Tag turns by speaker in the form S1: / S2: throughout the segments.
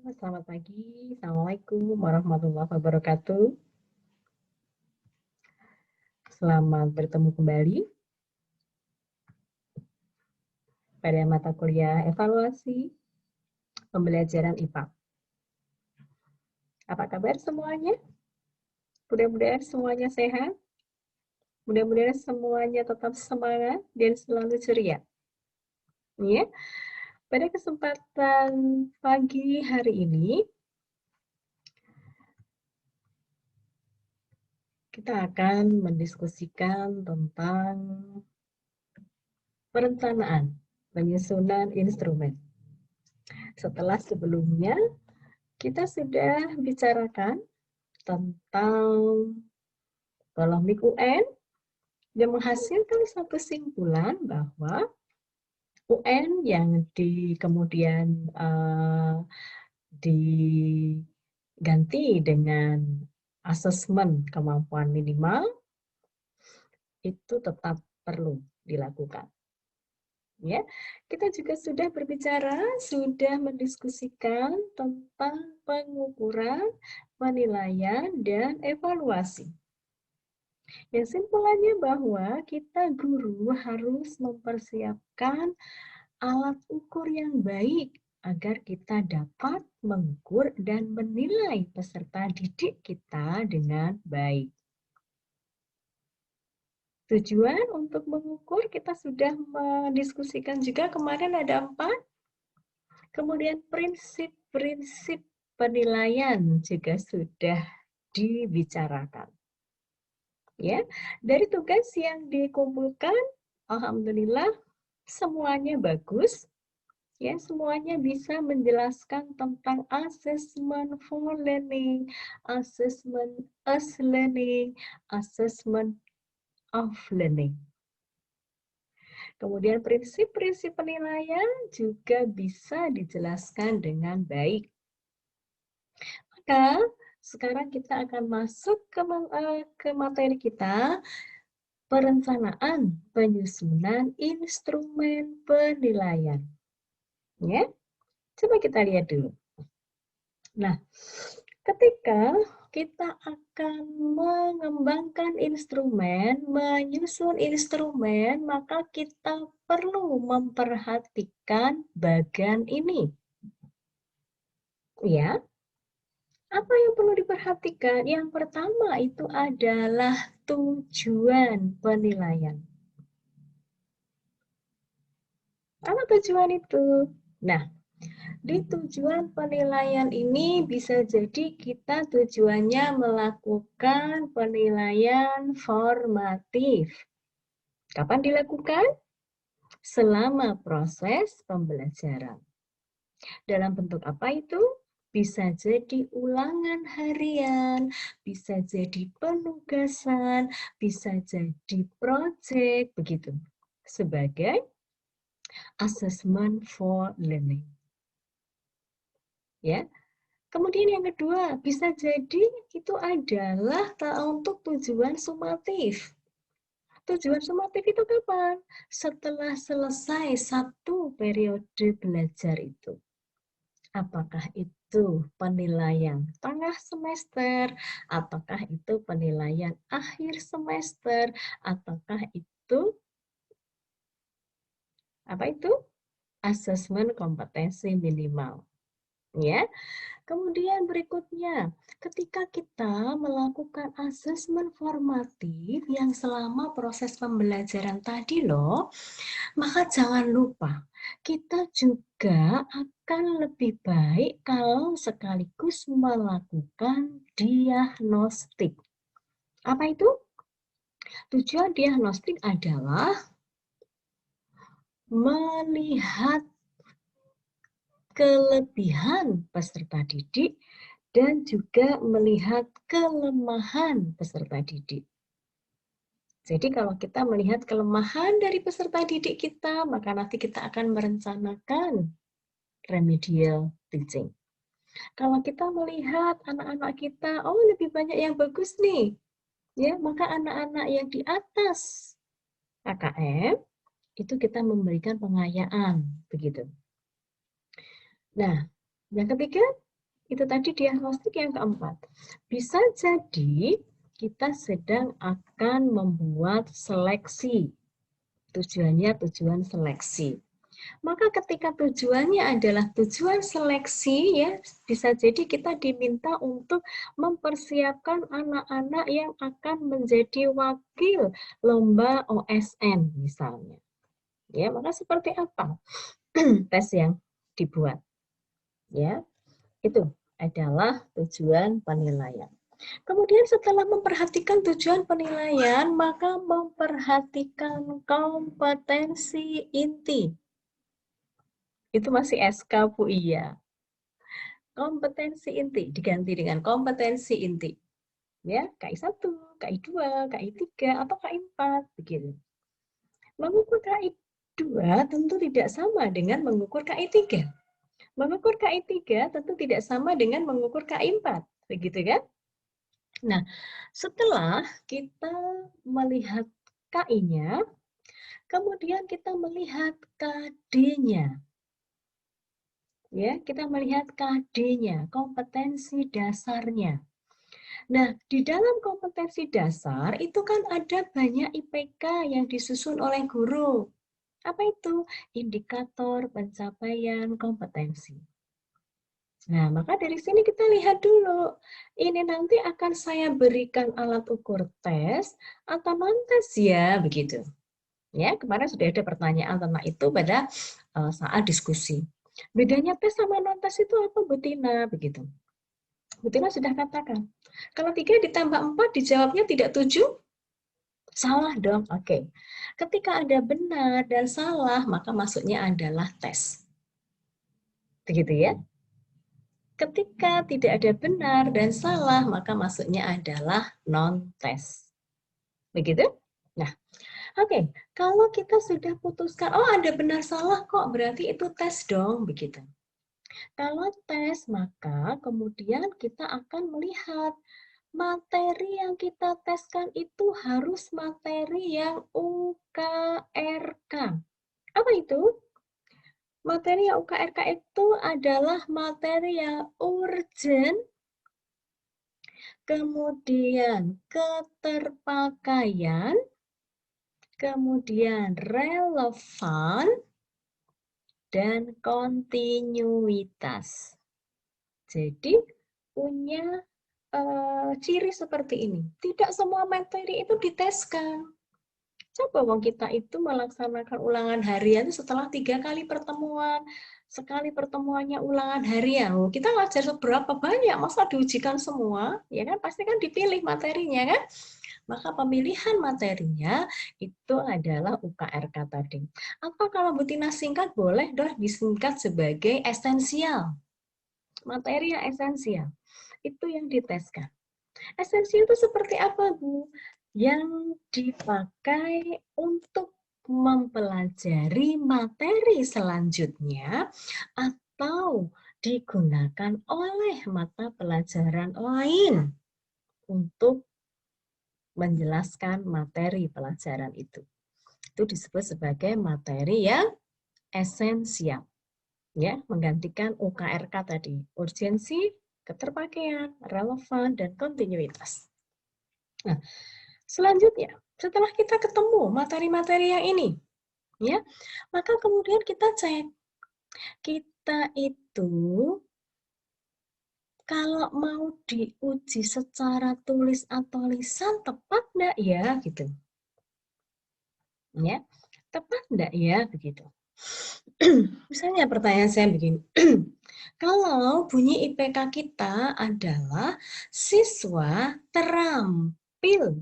S1: Selamat pagi. Assalamualaikum warahmatullahi wabarakatuh. Selamat bertemu kembali pada mata kuliah evaluasi pembelajaran IPA. Apa kabar semuanya? Mudah-mudahan semuanya sehat. Mudah-mudahan semuanya tetap semangat dan selalu ceria. Ya. Pada kesempatan pagi hari ini, kita akan mendiskusikan tentang perencanaan penyusunan instrumen. Setelah sebelumnya kita sudah bicarakan tentang polemik UN yang menghasilkan satu kesimpulan bahwa UN yang kemudian diganti dengan asesmen kemampuan minimal itu tetap perlu dilakukan. Ya, kita juga sudah berbicara, sudah mendiskusikan tentang pengukuran, penilaian, dan evaluasi. Yang simpulannya bahwa kita guru harus mempersiapkan alat ukur yang baik agar kita dapat mengukur dan menilai peserta didik kita dengan baik. Tujuan untuk mengukur kita sudah mendiskusikan juga kemarin ada 4. Kemudian prinsip-prinsip penilaian juga sudah dibicarakan. Ya, dari tugas yang dikumpulkan, alhamdulillah semuanya bagus. Ya, semuanya bisa menjelaskan tentang assessment for learning, assessment as learning, assessment of learning. Kemudian prinsip-prinsip penilaian juga bisa dijelaskan dengan baik. Maka sekarang kita akan masuk ke materi kita, perencanaan penyusunan instrumen penilaian. Ya, coba kita lihat dulu. Nah, ketika kita akan mengembangkan instrumen, menyusun instrumen, maka kita perlu memperhatikan bagian ini. Ya, apa yang perlu diperhatikan? Yang pertama itu adalah tujuan penilaian. Apa tujuan itu? Nah, di tujuan penilaian ini bisa jadi kita tujuannya melakukan penilaian formatif. Kapan dilakukan? Selama proses pembelajaran. Dalam bentuk apa itu? Bisa jadi ulangan harian, bisa jadi penugasan, bisa jadi proyek, begitu. Sebagai assessment for learning. Ya. Kemudian yang kedua, bisa jadi itu adalah untuk tujuan sumatif. Tujuan sumatif itu kapan? Setelah selesai satu periode belajar itu. Apakah itu penilaian tengah semester, ataukah itu penilaian akhir semester, ataukah itu asesmen kompetensi minimal. Ya. Kemudian berikutnya, ketika kita melakukan asesmen formatif yang selama proses pembelajaran tadi loh, maka jangan lupa kita juga akan lebih baik kalau sekaligus melakukan diagnostik. Apa itu? Tujuan diagnostik adalah melihat kelebihan peserta didik dan juga melihat kelemahan peserta didik. Jadi kalau kita melihat kelemahan dari peserta didik kita, maka nanti kita akan merencanakan remedial teaching. Kalau kita melihat anak-anak kita, oh lebih banyak yang bagus nih, ya maka anak-anak yang di atas KKM itu kita memberikan pengayaan, begitu. Nah, yang ketiga, Itu tadi diagnostik yang keempat. Bisa jadi kita sedang akan membuat seleksi. Tujuannya tujuan seleksi. Maka ketika tujuannya adalah tujuan seleksi, ya bisa jadi kita diminta untuk mempersiapkan anak-anak yang akan menjadi wakil lomba OSN misalnya. Ya, maka seperti apa tes yang dibuat? Ya, itu adalah tujuan penilaian. Kemudian setelah memperhatikan tujuan penilaian, maka memperhatikan kompetensi inti. Itu masih SK, Bu, iya. Kompetensi inti diganti dengan kompetensi inti. Ya, KI1, KI2, KI3, atau KI4 begitu. Mengukur KI2 tentu tidak sama dengan mengukur KI3. Mengukur KI3 tentu tidak sama dengan mengukur KI4, begitu kan? Nah, setelah kita melihat KI-nya, kemudian kita melihat KD-nya. Ya, kita melihat KD-nya, kompetensi dasarnya. Nah, di dalam kompetensi dasar itu kan ada banyak IPK yang disusun oleh guru. Apa itu? Indikator pencapaian kompetensi. Nah, maka dari sini kita lihat dulu. Ini nanti akan saya berikan alat ukur tes atau non-tes ya, begitu. Ya, kemarin sudah ada pertanyaan tentang itu pada saat diskusi. Bedanya tes sama non-tes itu apa, Bu Tina? Begitu. Bu Tina sudah katakan. Kalau 3 ditambah 4 dijawabnya tidak 7, salah dong. Oke. Ketika ada benar dan salah, maka maksudnya adalah tes. Begitu ya. Ketika tidak ada benar dan salah, maka maksudnya adalah non-tes. Begitu? Nah, oke. Kalau kita sudah putuskan, oh ada benar salah kok, berarti itu tes dong, begitu. Kalau tes, maka kemudian kita akan melihat materi yang kita teskan itu harus materi yang UKRK. Apa itu? Materi yang UKRK itu adalah materi yang urgent, kemudian keterpakaian, kemudian relevan, dan kontinuitas. Jadi punya ciri seperti ini. Tidak semua materi itu diteskan. Coba wong kita itu melaksanakan ulangan harian setelah 3 kali pertemuan. Sekali pertemuannya ulangan harian. Kita ngajar seberapa banyak, masa diujikan semua? Ya kan pasti kan dipilih materinya kan? Maka pemilihan materinya itu adalah UKRK tadi. Atau kalau Bu Tina singkat boleh disingkat sebagai esensial. Materi yang esensial. Itu yang diteskan. Esensial itu seperti apa, Bu? Yang dipakai untuk mempelajari materi selanjutnya atau digunakan oleh mata pelajaran lain untuk menjelaskan materi pelajaran itu. Itu disebut sebagai materi yang esensial. Ya, menggantikan UKRK tadi, urgensi, keterpakaian, relevan, dan kontinuitas. Nah, selanjutnya, setelah kita ketemu materi-materi yang ini, ya, maka kemudian kita cek, kita itu kalau mau diuji secara tulis atau lisan tepat enggak ya, gitu. Ya, tepat enggak ya, begitu. Misalnya pertanyaan saya begini, kalau bunyi IPK kita adalah siswa terampil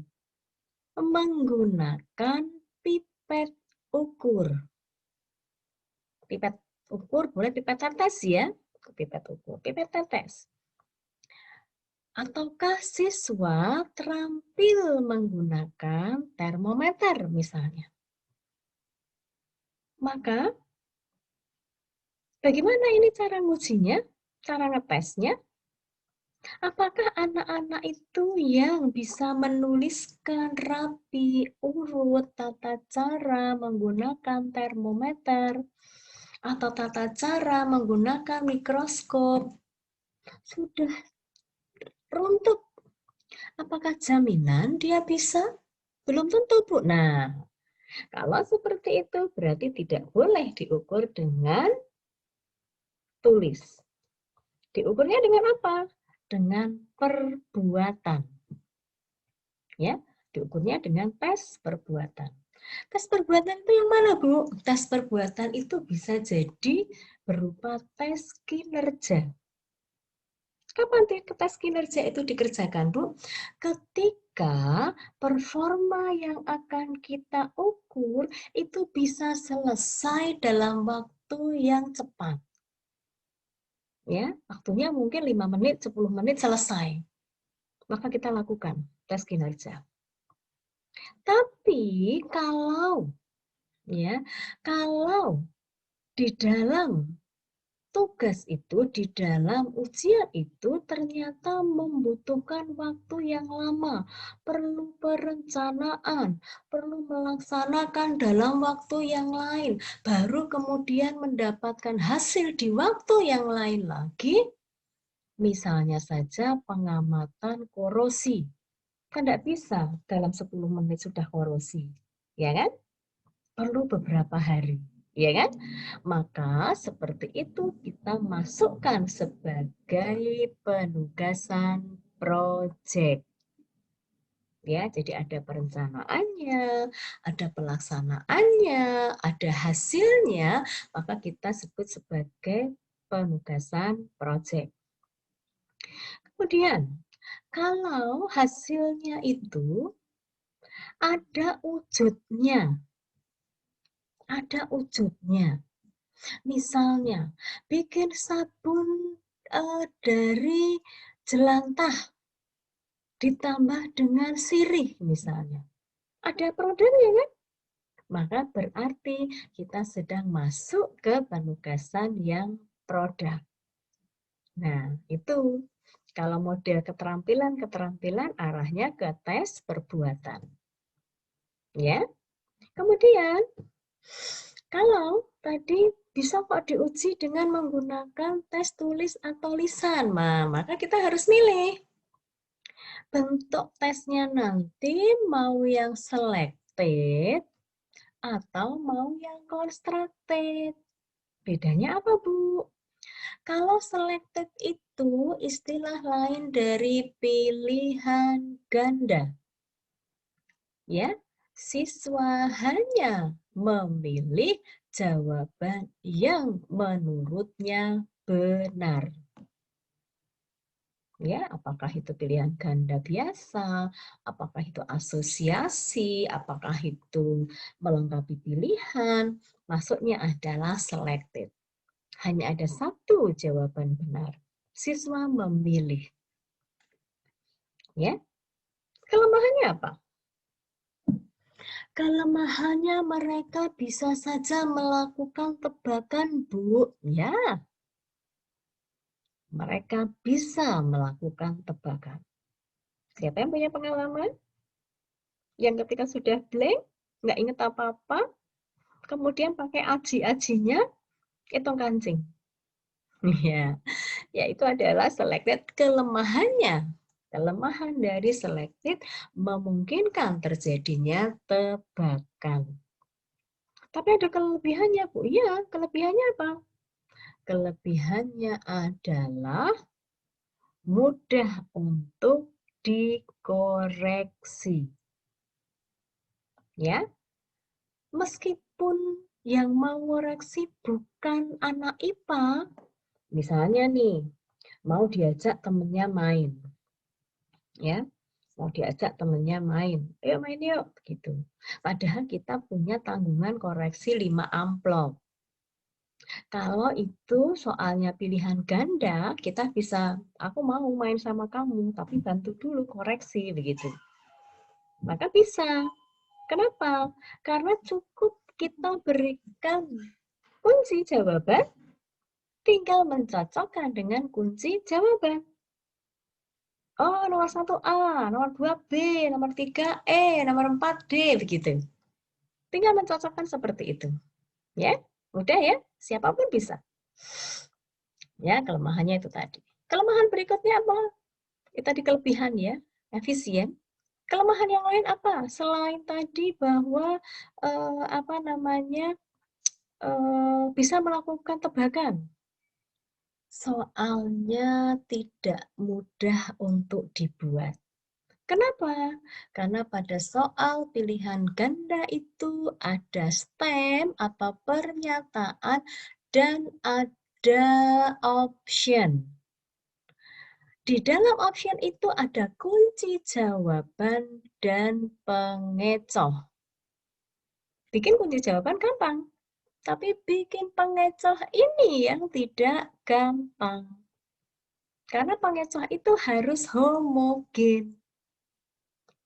S1: menggunakan pipet ukur. Pipet ukur boleh pipet tetes ya, pipet ukur, pipet tetes. Ataukah siswa terampil menggunakan termometer misalnya. Maka bagaimana ini cara ngujinya, cara ngetesnya? Apakah anak-anak itu yang bisa menuliskan rapi, urut, tata cara menggunakan termometer, atau tata cara menggunakan mikroskop, sudah runtuh. Apakah jaminan dia bisa? Belum tentu, Bu. Nah, kalau seperti itu berarti tidak boleh diukur dengan tulis. Diukurnya dengan apa? Dengan perbuatan. Ya, diukurnya dengan tes perbuatan. Tes perbuatan itu yang mana, Bu? Tes perbuatan itu bisa jadi berupa tes kinerja. Kapan tes kinerja itu dikerjakan, Bu? Ketika performa yang akan kita ukur itu bisa selesai dalam waktu yang cepat. Ya, waktunya mungkin 5 menit, 10 menit selesai. Maka kita lakukan tes kinerja. Tapi kalau di dalam tugas itu, di dalam ujian itu ternyata membutuhkan waktu yang lama, perlu perencanaan, perlu melaksanakan dalam waktu yang lain, baru kemudian mendapatkan hasil di waktu yang lain lagi. Misalnya saja pengamatan korosi. Kan tidak bisa dalam 10 menit sudah korosi, ya kan? Perlu beberapa hari, ya kan? Maka seperti itu kita masukkan sebagai penugasan proyek. Ya, jadi ada perencanaannya, ada pelaksanaannya, ada hasilnya, maka kita sebut sebagai penugasan proyek. Kemudian, kalau hasilnya itu ada wujudnya, misalnya bikin sabun dari jelantah ditambah dengan sirih misalnya. Ada produknya kan? Maka berarti kita sedang masuk ke penugasan yang produk. Nah, itu kalau model keterampilan arahnya ke tes perbuatan. Ya. Kemudian kalau tadi bisa kok diuji dengan menggunakan tes tulis atau lisan, maka kita harus milih. Bentuk tesnya nanti mau yang selected atau mau yang constructed. Bedanya apa, Bu? Kalau selected itu istilah lain dari pilihan ganda. Ya, siswa hanya memilih jawaban yang menurutnya benar. Ya, apakah itu pilihan ganda biasa, apakah itu asosiasi, apakah itu melengkapi pilihan, maksudnya adalah selected. Hanya ada satu jawaban benar. Siswa memilih. Ya. Kelemahannya apa? Kelemahannya mereka bisa saja melakukan tebakan, Bu. Ya. Mereka bisa melakukan tebakan. Siapa yang punya pengalaman? Yang ketika sudah blank, nggak ingat apa-apa, kemudian pakai aji-ajinya, hitung kancing. Ya, itu adalah selected. Kelemahannya, kelemahan dari selected memungkinkan terjadinya tebakan. Tapi ada kelebihannya, Bu. Iya, kelebihannya apa? Kelebihannya adalah mudah untuk dikoreksi. Ya, meskipun yang mau koreksi bukan anak IPA, misalnya nih, mau diajak temennya main, ya, mau diajak temennya main, ayo main yuk, gitu. Padahal kita punya tanggungan koreksi 5 amplop. Kalau itu soalnya pilihan ganda, kita bisa, aku mau main sama kamu, tapi bantu dulu koreksi, begitu. Maka bisa. Kenapa? Karena cukup kita berikan kunci jawaban, tinggal mencocokkan dengan kunci jawaban. Oh, nomor 1A, nomor 2B, nomor 3E, nomor 4D, begitu. Tinggal mencocokkan seperti itu. Ya, mudah ya, siapapun bisa. Ya, kelemahannya itu tadi. Kelemahan berikutnya apa? Itu tadi kelebihan ya, efisien. Kelemahan yang lain apa? Selain tadi bahwa bisa melakukan tebakan. Soalnya tidak mudah untuk dibuat. Kenapa? Karena pada soal pilihan ganda itu ada stem atau pernyataan dan ada option. Di dalam option itu ada kunci jawaban dan pengecoh. Bikin kunci jawaban gampang, tapi bikin pengecoh ini yang tidak gampang. Karena pengecoh itu harus homogen.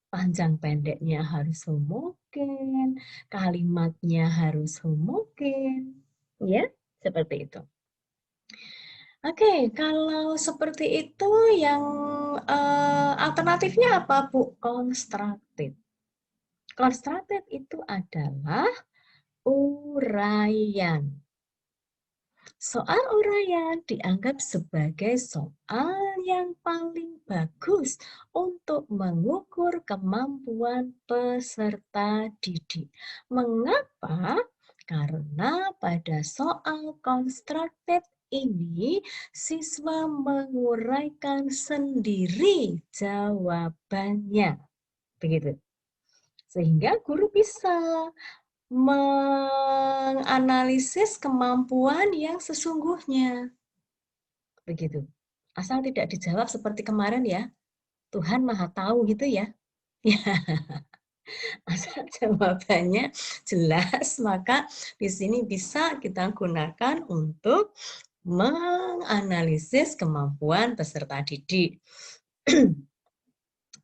S1: Panjang pendeknya harus homogen, kalimatnya harus homogen, ya, seperti itu. Oke, kalau seperti itu yang alternatifnya apa, Bu? Constructed. Constructed itu adalah uraian. Soal uraian dianggap sebagai soal yang paling bagus untuk mengukur kemampuan peserta didik. Mengapa? Karena pada soal constructed ini siswa menguraikan sendiri jawabannya. Begitu. Sehingga guru bisa menganalisis kemampuan yang sesungguhnya. Begitu. Asal tidak dijawab seperti kemarin ya, Tuhan Maha Tahu gitu ya. Asal jawabannya jelas, maka di sini bisa kita gunakan untuk menganalisis kemampuan peserta didik.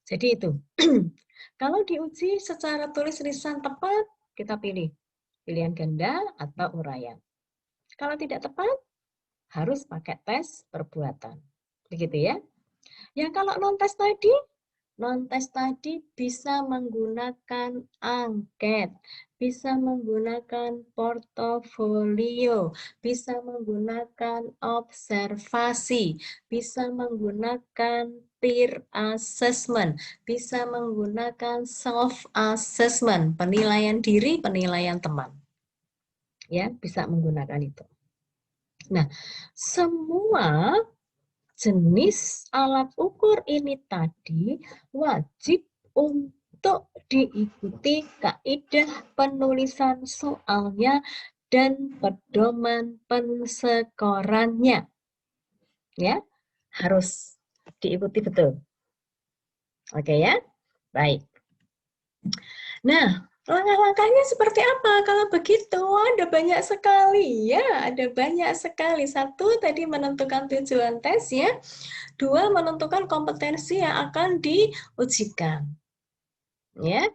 S1: Jadi itu. Kalau diuji secara tulis lisan tepat, kita pilih pilihan ganda atau uraian. Kalau tidak tepat, harus pakai tes perbuatan. Begitu ya. Yang kalau non-tes tadi bisa menggunakan angket, bisa menggunakan portofolio, bisa menggunakan observasi, bisa menggunakan peer assessment, bisa menggunakan self-assessment, penilaian diri, penilaian teman. Ya, bisa menggunakan itu. Nah, semua jenis alat ukur ini tadi wajib untuk diikuti kaidah penulisan soalnya dan pedoman pensekorannya. Ya, harus diikuti betul. Oke ya? Baik. Nah, langkah-langkahnya seperti apa? Kalau begitu, ada banyak sekali ya, ada banyak sekali. Satu, tadi menentukan tujuan tes ya. Dua, menentukan kompetensi yang akan diujikan. Ya,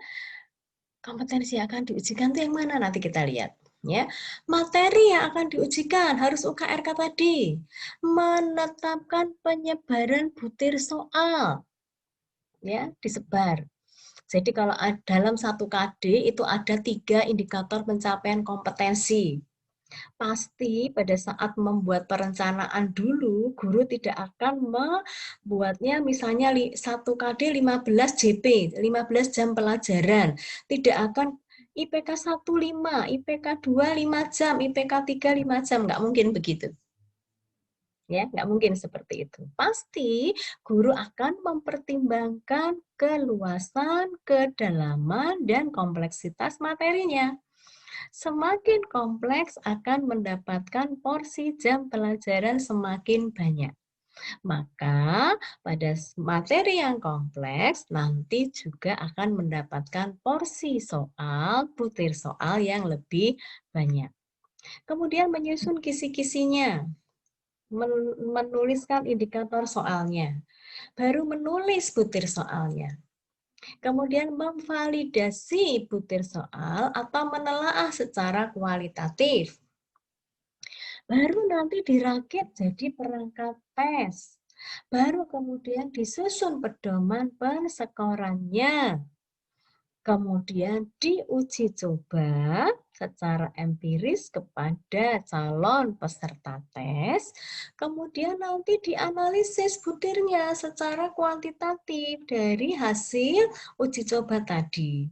S1: kompetensi yang akan diujikan itu yang mana? Nanti kita lihat. Ya, materi yang akan diujikan harus UKRK tadi. Menetapkan penyebaran butir soal. Ya, disebar. Jadi kalau dalam satu KD itu ada 3 indikator pencapaian kompetensi. Pasti pada saat membuat perencanaan dulu, guru tidak akan membuatnya misalnya 1 KD 15 JP, 15 jam pelajaran. Tidak akan IPK 1 5, IPK 2 5 jam, IPK 3 5 jam, nggak mungkin begitu. Ya, nggak mungkin seperti itu. Pasti guru akan mempertimbangkan keluasan, kedalaman, dan kompleksitas materinya. Semakin kompleks akan mendapatkan porsi jam pelajaran semakin banyak. Maka pada materi yang kompleks nanti juga akan mendapatkan porsi soal, butir soal yang lebih banyak. Kemudian menyusun kisi-kisinya. Menuliskan indikator soalnya, baru menulis butir soalnya. Kemudian memvalidasi butir soal atau menelaah secara kualitatif. Baru nanti dirakit jadi perangkat tes. Baru kemudian disusun pedoman pensekorannya. kemudian diuji coba secara empiris kepada calon peserta tes, kemudian nanti dianalisis butirnya secara kuantitatif dari hasil uji coba tadi.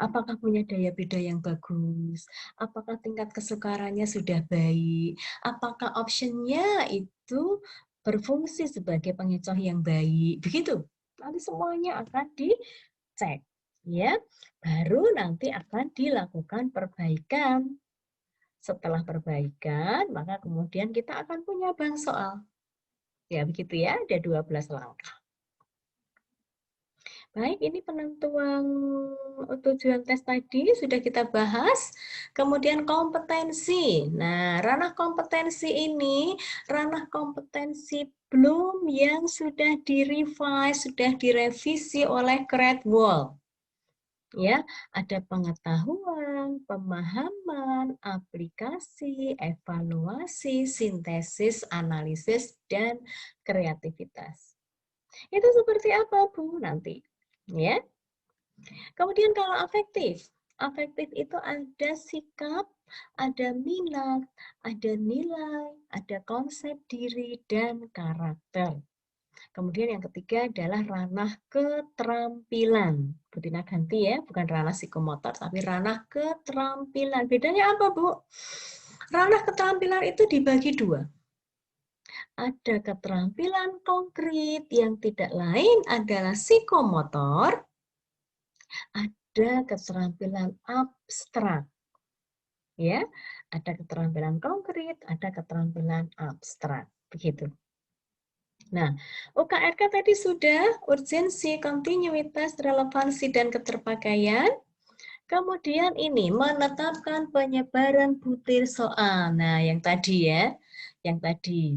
S1: Apakah punya daya beda yang bagus? Apakah tingkat kesukarannya sudah baik? Apakah optionnya itu berfungsi sebagai pengecoh yang baik? Begitu. Nanti semuanya akan dicek, ya. Baru nanti akan dilakukan perbaikan. Setelah perbaikan, maka kemudian kita akan punya bank soal. Ya, begitu ya. Ada 12 langkah. Baik, ini penentuan tujuan tes tadi sudah kita bahas. Kemudian kompetensi. Nah, ranah kompetensi ini, ranah kompetensi belum yang sudah direvise, sudah direvisi oleh Great Wall. Ya, ada pengetahuan, pemahaman, aplikasi, evaluasi, sintesis, analisis, dan kreativitas. Itu seperti apa, Bu? Nanti. Ya. Kemudian kalau afektif itu ada sikap, ada minat, ada nilai, ada konsep diri, dan karakter. Kemudian yang ketiga adalah ranah keterampilan. Bu Tina ganti ya, bukan ranah psikomotor, tapi ranah keterampilan. Bedanya apa, Bu? Ranah keterampilan itu dibagi dua. Ada keterampilan konkret yang tidak lain adalah psikomotor, ada keterampilan abstrak. Ya, ada keterampilan konkret, ada keterampilan abstrak. Begitu. Nah, UKRK tadi sudah urgensi, kontinuitas, relevansi, dan keterpakaian. Kemudian ini menetapkan penyebaran butir soal. Nah, yang tadi ya, yang tadi.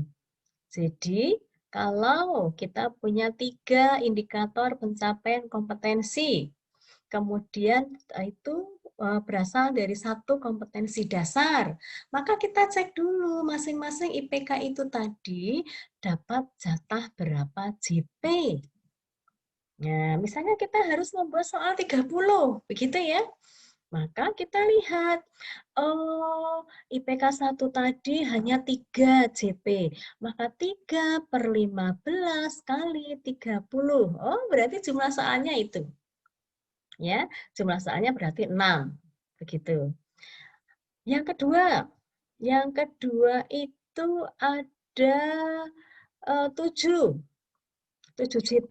S1: Jadi, kalau kita punya 3 indikator pencapaian kompetensi, kemudian itu berasal dari 1 kompetensi dasar, maka kita cek dulu masing-masing IPK itu tadi dapat jatah berapa JP. Nah, misalnya kita harus membuat soal 30, begitu ya. Maka kita lihat, oh, IPK 1 tadi hanya 3 JP, maka 3 per 15 kali 30. Oh, berarti jumlah soalnya itu. Ya, jumlah soalnya berarti 6. Begitu. Yang kedua itu ada 7 JP,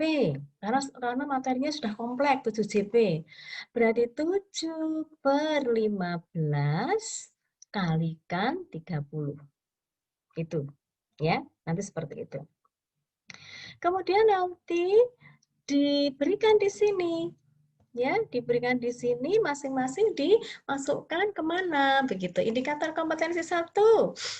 S1: karena materinya sudah kompleks 7 JP. Berarti 7 per 15 kalikan 30. Itu, ya, nanti seperti itu. Kemudian nanti diberikan di sini, ya, diberikan di sini masing-masing dimasukkan kemana, begitu. Indikator kompetensi 1,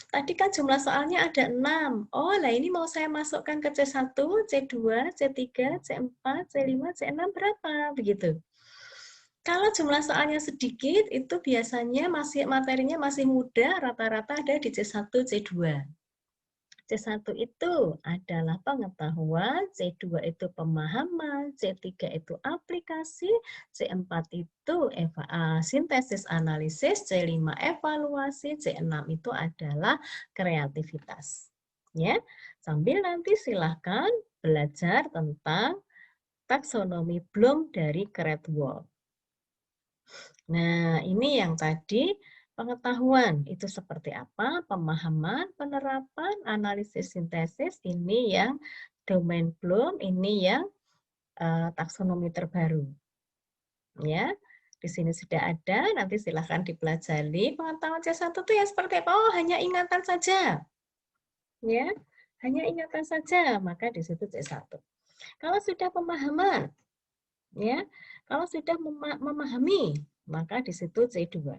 S1: tadi kan jumlah soalnya ada 6. Oh, lah ini mau saya masukkan ke C1, C2, C3, C4, C5, C6 berapa, begitu. Kalau jumlah soalnya sedikit, itu biasanya materinya masih mudah, rata-rata ada di C1, C2. C1 itu adalah pengetahuan, C2 itu pemahaman, C3 itu aplikasi, C4 itu sintesis analisis, C5 evaluasi, C6 itu adalah kreativitas. Ya, sambil nanti silahkan belajar tentang taksonomi Bloom dari Great Wall. Nah, ini yang tadi pengetahuan itu seperti apa, pemahaman, penerapan, analisis sintesis, ini yang domain Bloom, ini yang taksonomi terbaru. Ya, di sini sudah ada, nanti silahkan dipelajari. Pengetahuan C1 itu ya seperti apa? Oh, hanya ingatan saja. Ya, hanya ingatan saja, maka di situ C1. Kalau sudah pemahaman, ya, kalau sudah memahami, maka di situ C2.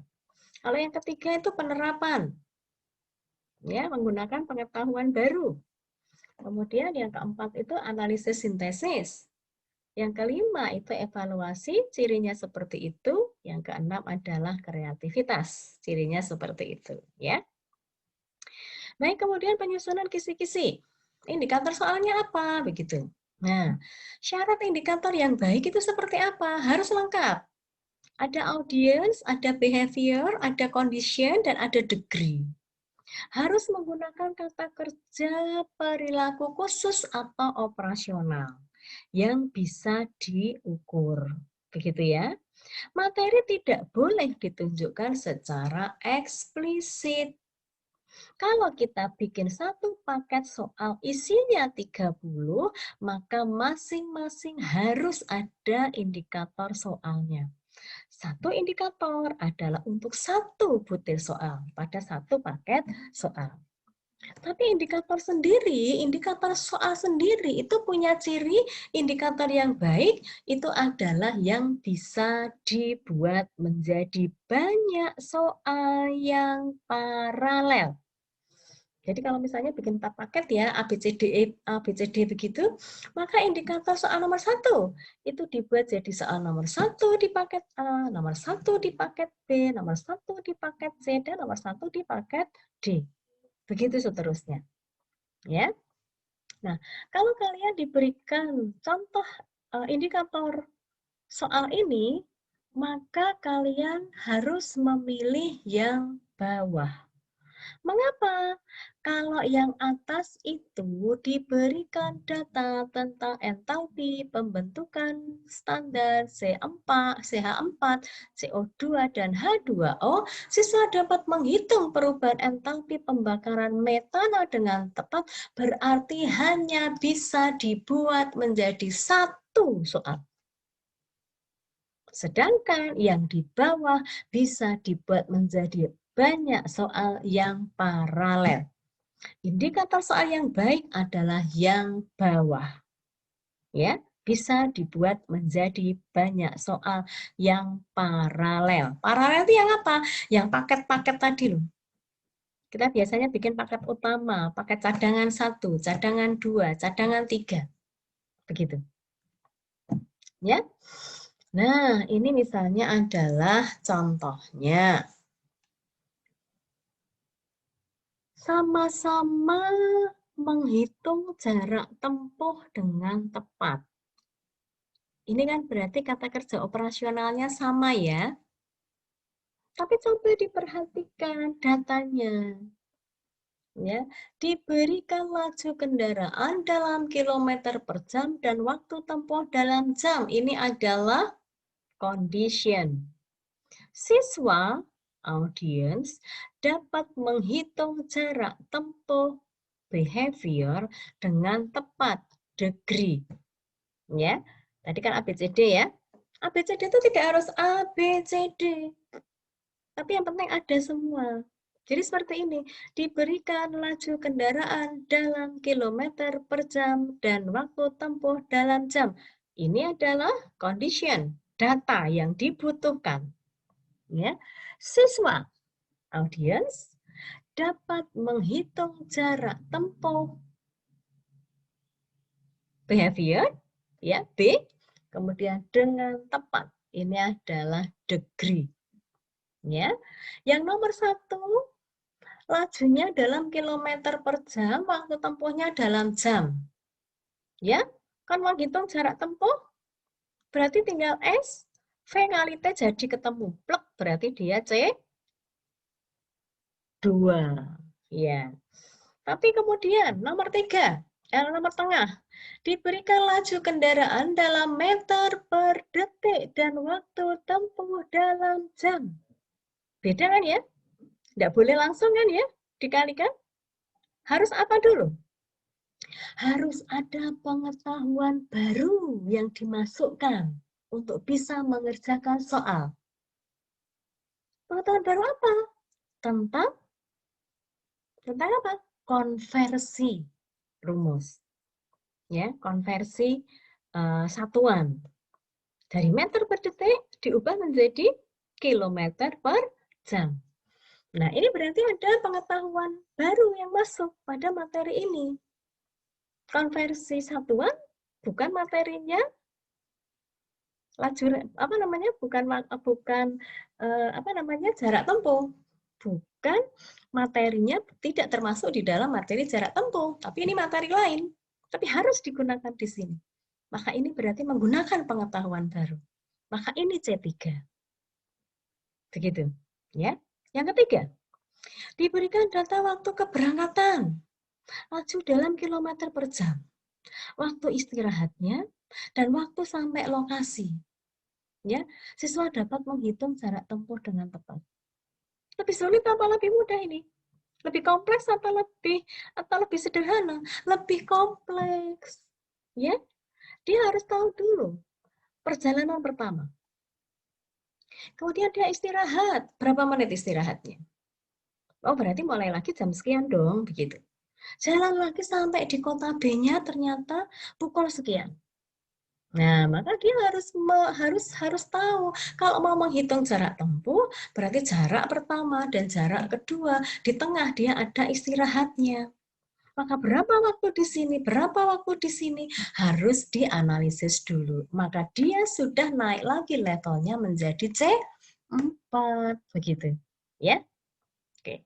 S1: Kalau yang ketiga itu penerapan, ya, menggunakan pengetahuan baru. Kemudian yang keempat itu analisis sintesis. Yang kelima itu evaluasi, cirinya seperti itu. Yang keenam adalah kreativitas, cirinya seperti itu, ya. Baik, kemudian penyusunan kisi-kisi. Indikator soalnya apa, begitu. Nah, syarat indikator yang baik itu seperti apa? Harus lengkap. Ada audience, ada behavior, ada condition, dan ada degree. Harus menggunakan kata kerja perilaku khusus atau operasional yang bisa diukur. Begitu ya. Materi tidak boleh ditunjukkan secara eksplisit. Kalau kita bikin satu paket soal isinya 30, maka masing-masing harus ada indikator soalnya. Satu indikator adalah untuk satu butir soal pada satu paket soal. Tapi indikator soal sendiri itu punya ciri. Indikator yang baik itu adalah yang bisa dibuat menjadi banyak soal yang paralel. Jadi kalau misalnya bikin 4 paket ya, ABCD begitu, maka indikator soal nomor 1 itu dibuat jadi soal nomor 1 di paket A, nomor 1 di paket B, nomor 1 di paket C, dan nomor 1 di paket D. Begitu seterusnya. Ya. Nah, kalau kalian diberikan contoh indikator soal ini, maka kalian harus memilih yang bawah. Mengapa? Kalau yang atas itu diberikan data tentang entalpi pembentukan standar C4, CH4, CO2, dan H2O, siswa dapat menghitung perubahan entalpi pembakaran metana dengan tepat, berarti hanya bisa dibuat menjadi satu soal. Sedangkan yang di bawah bisa dibuat menjadi banyak soal yang paralel. Indikator soal yang baik adalah yang bawah. Ya, bisa dibuat menjadi banyak soal yang paralel. Paralel itu yang apa? Yang paket-paket tadi loh. Kita biasanya bikin paket utama, paket cadangan 1, cadangan 2, cadangan 3. Begitu. Ya. Nah, ini misalnya adalah contohnya. Sama-sama menghitung jarak tempuh dengan tepat. Ini kan berarti kata kerja operasionalnya sama ya. Tapi coba diperhatikan datanya. Ya, diberikan laju kendaraan dalam kilometer per jam dan waktu tempuh dalam jam. Ini adalah condition. Siswa, audience, dapat menghitung jarak tempuh behavior dengan tepat, degree. Ya, tadi kan ABCD ya. ABCD itu tidak harus ABCD. Tapi yang penting ada semua. Jadi seperti ini, diberikan laju kendaraan dalam kilometer per jam dan waktu tempuh dalam jam. Ini adalah condition, data yang dibutuhkan. Ya. Siswa, audience, dapat menghitung jarak tempuh behavior, ya, B, kemudian dengan tepat. Ini adalah degree. Ya. Yang nomor 1, lajunya dalam kilometer per jam, waktu tempuhnya dalam jam. Ya, kan mau hitung jarak tempuh, berarti tinggal S, V kali T jadi ketemu. Plek, berarti dia C2. Ya. Tapi kemudian nomor 3, nomor tengah, diberikan laju kendaraan dalam meter per detik dan waktu tempuh dalam jam. Beda kan ya? Tidak boleh langsung kan ya? Dikalikan. Harus apa dulu? Harus ada pengetahuan baru yang dimasukkan untuk bisa mengerjakan soal. Pengetahuan baru apa? Tentang apa? Konversi rumus. Ya, konversi satuan. Dari meter per detik diubah menjadi kilometer per jam. Nah, ini berarti ada pengetahuan baru yang masuk pada materi ini. Konversi satuan bukan materinya laju jarak tempuh. Bukan materinya, tidak termasuk di dalam materi jarak tempuh, tapi ini materi lain. Tapi harus digunakan di sini. Maka ini berarti menggunakan pengetahuan baru. Maka ini C3. Begitu. Ya. Yang ketiga, diberikan data waktu keberangkatan, laju dalam kilometer per jam, waktu istirahatnya, dan waktu sampai lokasi. Ya, siswa dapat menghitung jarak tempuh dengan tepat. Lebih sulit apa lebih mudah ini? Lebih kompleks atau lebih sederhana? Lebih kompleks. Ya, dia harus tahu dulu perjalanan pertama. Kemudian dia istirahat. Berapa menit istirahatnya? Oh, berarti mulai lagi jam sekian dong, begitu. Jalan lagi sampai di kota B-nya ternyata pukul sekian. Nah, maka dia harus tahu kalau mau menghitung jarak tempuh, berarti jarak pertama dan jarak kedua, di tengah dia ada istirahatnya. Maka berapa waktu di sini, berapa waktu di sini, harus dianalisis dulu. Maka dia sudah naik lagi levelnya menjadi C4, begitu. Ya, oke.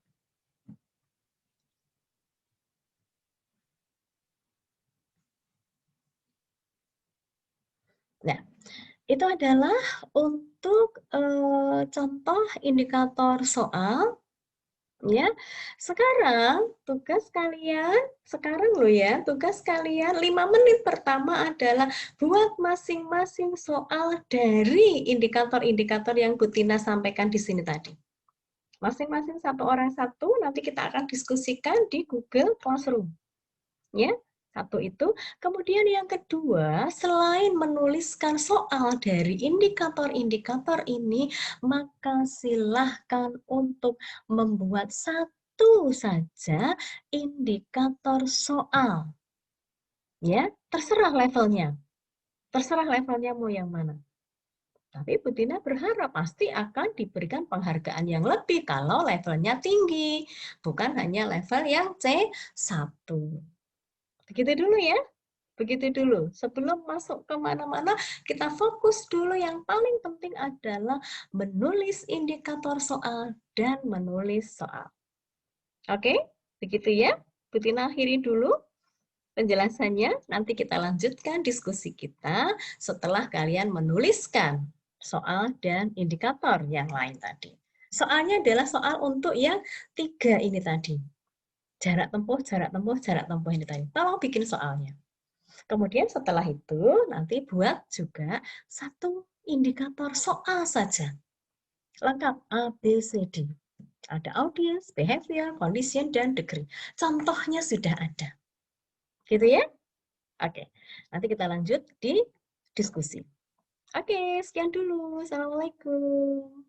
S1: Nah, itu adalah untuk contoh indikator soal. Ya, sekarang tugas kalian 5 menit pertama adalah buat masing-masing soal dari indikator-indikator yang Bu Tina sampaikan di sini tadi. Masing-masing satu orang satu, nanti kita akan diskusikan di Google Classroom. Ya, satu itu. Kemudian yang kedua, selain menuliskan soal dari indikator-indikator ini, maka silahkan untuk membuat satu saja indikator soal. Ya, terserah levelnya. Terserah levelnya mau yang mana. Tapi Bu Tina berharap pasti akan diberikan penghargaan yang lebih kalau levelnya tinggi. Bukan hanya level yang C1. Begitu dulu ya. Begitu dulu. Sebelum masuk ke mana-mana, kita fokus dulu yang paling penting adalah menulis indikator soal dan menulis soal. Oke? Begitu ya. Bu Tina akhiri dulu penjelasannya. Nanti kita lanjutkan diskusi kita setelah kalian menuliskan soal dan indikator yang lain tadi. Soalnya adalah soal untuk yang 3 ini tadi. Jarak tempuh, jarak tempuh, jarak tempuh ini tadi. Tolong bikin soalnya. Kemudian setelah itu nanti buat juga satu indikator soal saja. Lengkap A, B, C, D. Ada audience, behavior, condition, dan degree. Contohnya sudah ada. Gitu ya? Oke. Nanti kita lanjut di diskusi. Oke, sekian dulu. Assalamualaikum.